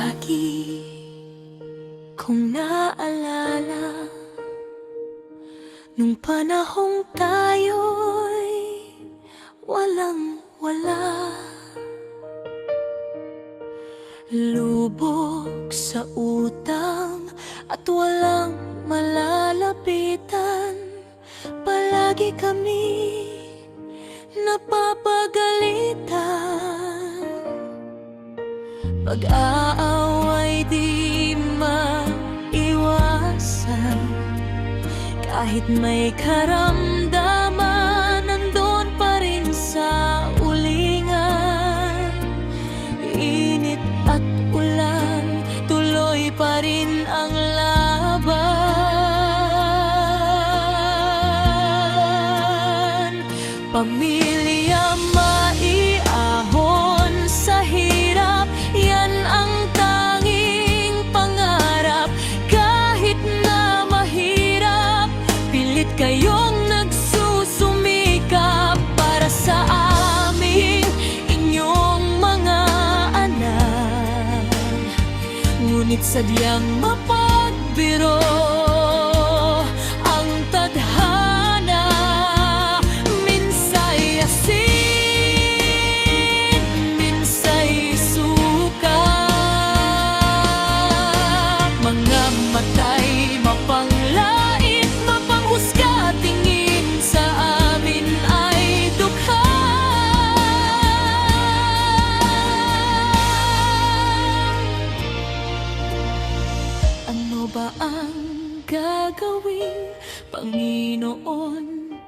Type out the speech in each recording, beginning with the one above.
Lagi kong naalala nung panahong tayo'y walang-wala, lubog sa utang at walang malalapitan. Palagi kami napapagalitan, pag-aaway di maiwasan. Kahit may karamdaman, nandun pa rin sa ulingan. Init at ulan, tuloy pa rin ang laban. Pamilya maiahon sa hirap, yan ang tanging pangarap. Kahit na mahirap, pilit kayong nagsusumikap para sa aming inyong mga anak. Ngunit sadyang mapagbiro ang tadhana. Minsa'y asin, minsa'y suka. Mga matay mapanglait, mapanghusga, tingin sa amin ay dukha. Ano ba ang gagawin, Panginoon?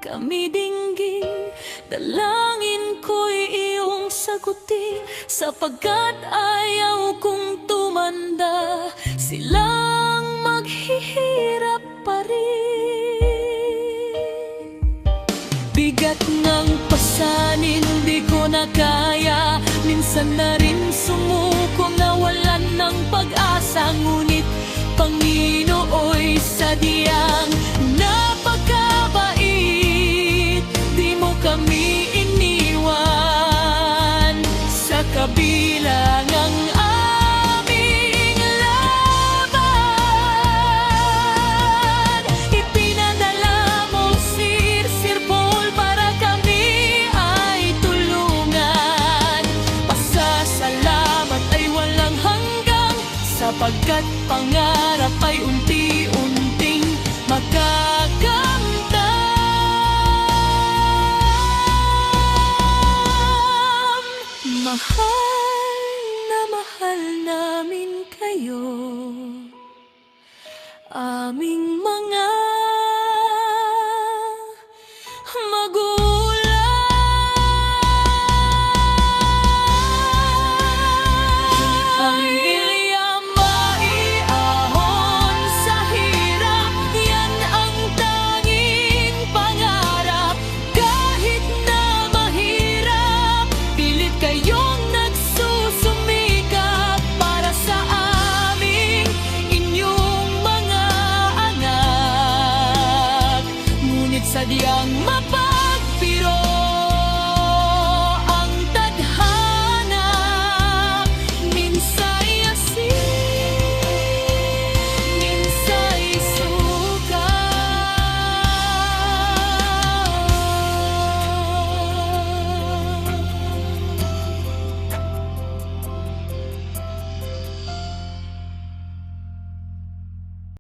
Kami dinggin, dalangin ko'y iyong sagutin, sapagkat ayaw kong tumanda, silang maghihirap pa rin. Bigat ng pasanin, di ko na kaya. Minsan na rin sumuko, nawalan ng pag-asa. Ngunit Panginooy sadyang napakabait, di mo kami iniwan sa kabila ng aming laban. Ipinadala mo si Sir Paul para kami ay tulungan. Pasasalamat ay walang hanggang, sapagkat pangarap ay unti-unting magagamtam. Mahal namin kayo, aming mga